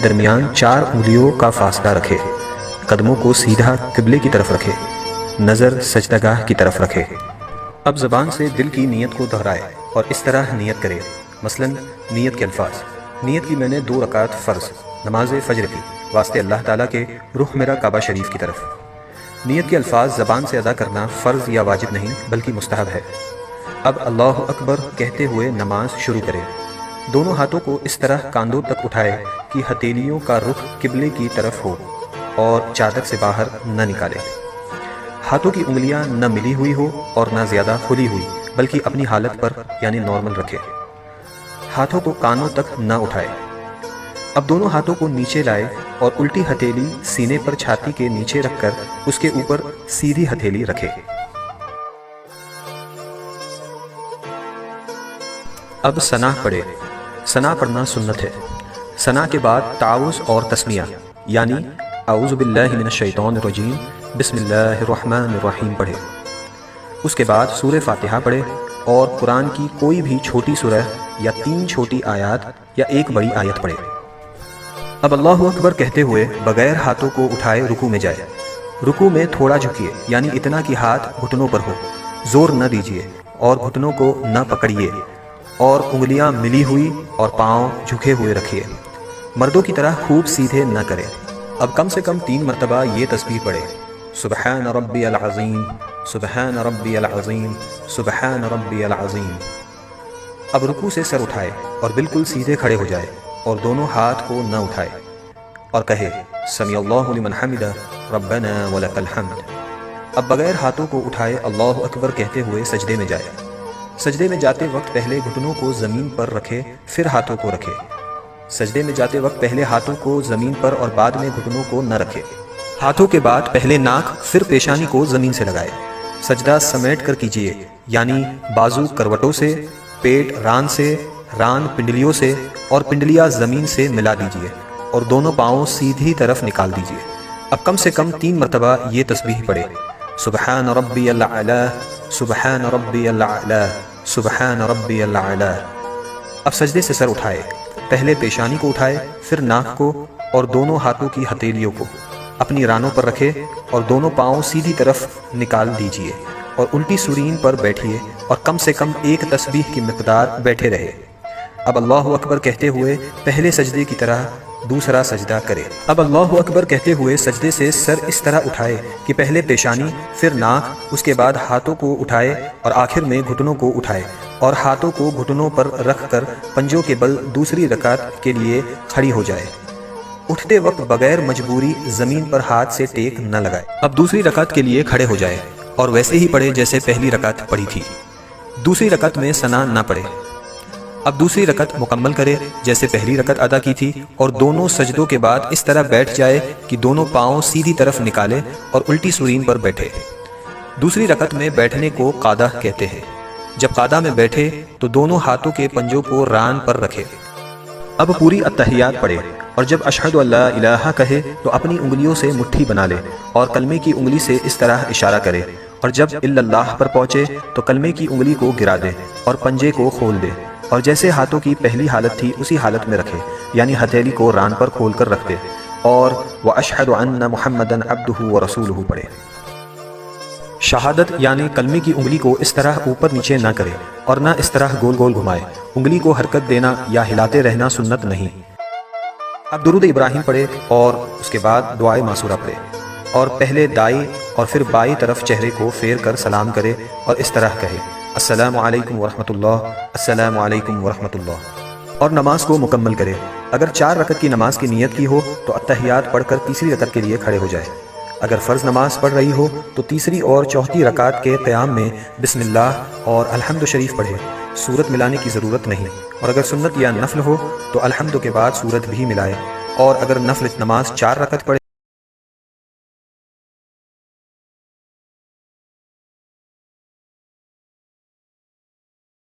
درمیان 4 انگلیوں کا فاصلہ رکھے، قدموں کو سیدھا قبلے کی طرف رکھے، نظر سجدہ گاہ کی طرف رکھے۔ اب زبان سے دل کی نیت کو دہرائے اور اس طرح نیت کرے، مثلا نیت کے الفاظ: نیت کی میں نے 2 رکعت فرض نماز فجر کی واسطے اللہ تعالیٰ کے رخ میرا کعبہ شریف کی طرف۔ نیت کے الفاظ زبان سے ادا کرنا فرض یا واجب نہیں بلکہ مستحب ہے۔ اب اللہ اکبر کہتے ہوئے نماز شروع کرے۔ دونوں ہاتھوں کو اس طرح کاندھوں تک اٹھائے کہ ہتھیلیوں کا رخ قبلے کی طرف ہو اور چادر سے باہر نہ نکالے۔ ہاتھوں کی انگلیاں نہ ملی ہوئی ہو اور نہ زیادہ کھلی ہوئی بلکہ اپنی حالت پر یعنی نارمل رکھے۔ ہاتھوں کو کانوں تک نہ اٹھائے۔ اب دونوں ہاتھوں کو نیچے لائے اور الٹی ہتھیلی سینے پر چھاتی کے نیچے رکھ کر اس کے اوپر سیدھی ہتھیلی رکھے۔ اب ثنا پڑھے۔ ثنا پڑھنا سنت ہے۔ ثنا کے بعد تعوذ اور تسمیہ یعنی اعوذ باللہ من الشیطان الرجیم بسم اللہ الرحمن الرحیم پڑھے۔ اس کے بعد سورہ فاتحہ پڑھے اور قرآن کی کوئی بھی چھوٹی سورہ یا 3 چھوٹی آیات یا 1 بڑی آیت پڑھے۔ اب اللہ اکبر کہتے ہوئے بغیر ہاتھوں کو اٹھائے رکوع میں جائے۔ رکوع میں تھوڑا جھکیے یعنی اتنا کہ ہاتھ گھٹنوں پر ہو، زور نہ دیجیے اور گھٹنوں کو نہ پکڑیے اور انگلیاں ملی ہوئی اور پاؤں جھکے ہوئے رکھیے۔ مردوں کی طرح خوب سیدھے نہ کرے۔ اب کم سے کم 3 مرتبہ یہ تسبیح پڑھے: سبحان ربی العظیم، سبحان ربی العظیم، سبحان ربی العظیم۔ اب رکوع سے سر اٹھائے اور بالکل سیدھے کھڑے ہو جائے اور دونوں ہاتھ کو نہ اٹھائے اور کہے سمیع اللہ لمن حمدہ ربنا ولک الحمد۔ اب بغیر ہاتھوں کو اٹھائے اللہ اکبر کہتے ہوئے سجدے میں جائے۔ سجدے میں جاتے وقت پہلے گھٹنوں کو زمین پر رکھے پھر ہاتھوں کو رکھے۔ سجدے میں جاتے وقت پہلے ہاتھوں کو زمین پر اور بعد میں گھٹنوں کو نہ رکھے۔ ہاتھوں کے بعد پہلے ناک پھر پیشانی کو زمین سے لگائے۔ سجدہ سمیٹ کر کیجیے یعنی بازو کروٹوں سے، پیٹ ران سے، ران پنڈلیوں سے اور پنڈلیاں زمین سے ملا دیجیے اور دونوں پاؤں سیدھی طرف نکال دیجیے۔ اب کم سے کم 3 مرتبہ یہ تسبیح پڑھے: سبحان ربی الاعلی، سبحان ربی الاعلی، سبحان ربی الاعلی۔ اب سجدے سے سر اٹھائے، پہلے پیشانی کو اٹھائے پھر ناک کو اور دونوں ہاتھوں کی ہتھیلیوں کو اپنی رانوں پر رکھے اور دونوں پاؤں سیدھی طرف نکال دیجیے اور الٹی سورین پر بیٹھیے اور کم سے کم 1 تسبیح کی مقدار بیٹھے رہے۔ اب اللہ اکبر کہتے ہوئے پہلے سجدے کی طرح دوسرا سجدہ کرے۔ اب اللہ اکبر کہتے ہوئے سجدے سے سر اس طرح اٹھائے کہ پہلے پیشانی پھر ناک، اس کے بعد ہاتھوں کو اٹھائے اور آخر میں گھٹنوں کو اٹھائے اور ہاتھوں کو گھٹنوں پر رکھ کر پنجوں کے بل دوسری رکعت کے لیے کھڑی ہو جائے۔ اٹھتے وقت بغیر مجبوری زمین پر ہاتھ سے ٹیک نہ لگائے۔ اب دوسری رکعت کے لیے کھڑے ہو جائے اور ویسے ہی پڑھے جیسے پہلی رکعت پڑھی تھی۔ دوسری رکعت میں ثنا نہ پڑھے۔ اب دوسری رکعت مکمل کرے جیسے پہلی رکعت ادا کی تھی اور دونوں سجدوں کے بعد اس طرح بیٹھ جائے کہ دونوں پاؤں سیدھی طرف نکالے اور الٹی سورین پر بیٹھے۔ دوسری رکعت میں بیٹھنے کو قعدہ کہتے ہیں۔ جب قعدہ میں بیٹھے تو دونوں ہاتھوں کے پنجوں کو ران پر رکھے۔ اب پوری التحیات پڑھے اور جب اشہد ان لا الہ کہے تو اپنی انگلیوں سے مٹھی بنا لے اور کلمے کی انگلی سے اس طرح اشارہ کرے اور جب الا اللہ پر پہنچے تو کلمے کی انگلی کو گرا دے اور پنجے کو کھول دے اور جیسے ہاتھوں کی پہلی حالت تھی اسی حالت میں رکھے یعنی ہتھیلی کو ران پر کھول کر رکھ دے اور وَأَشْهَدُ أَنَّ مُحَمَّدًا عَبْدُهُ وَرَسُولُهُ پڑھے۔ شہادت یعنی کلمے کی انگلی کو اس طرح اوپر نیچے نہ کرے اور نہ اس طرح گول گول گھمائے۔ انگلی کو حرکت دینا یا ہلاتے رہنا سنت نہیں۔ اب درود ابراہیم پڑھے اور اس کے بعد دعائے معصورہ پڑھے اور پہلے دائیں اور پھر بائیں طرف چہرے کو پھیر کر سلام کرے اور اس طرح کہے السلام علیکم ورحمۃ اللہ، السلام علیکم ورحمۃ اللہ، اور نماز کو مکمل کرے۔ اگر 4 رکعت کی نماز کی نیت کی ہو تو التحیات پڑھ کر تیسری رکعت کے لیے کھڑے ہو جائے۔ اگر فرض نماز پڑھ رہی ہو تو تیسری اور چوتھی رکعت کے قیام میں بسم اللہ اور الحمد شریف پڑھے، سورت ملانے کی ضرورت نہیں، اور اگر سنت یا نفل ہو تو الحمد کے بعد سورت بھی ملائے، اور اگر نفل نماز 4 رکعت پڑھے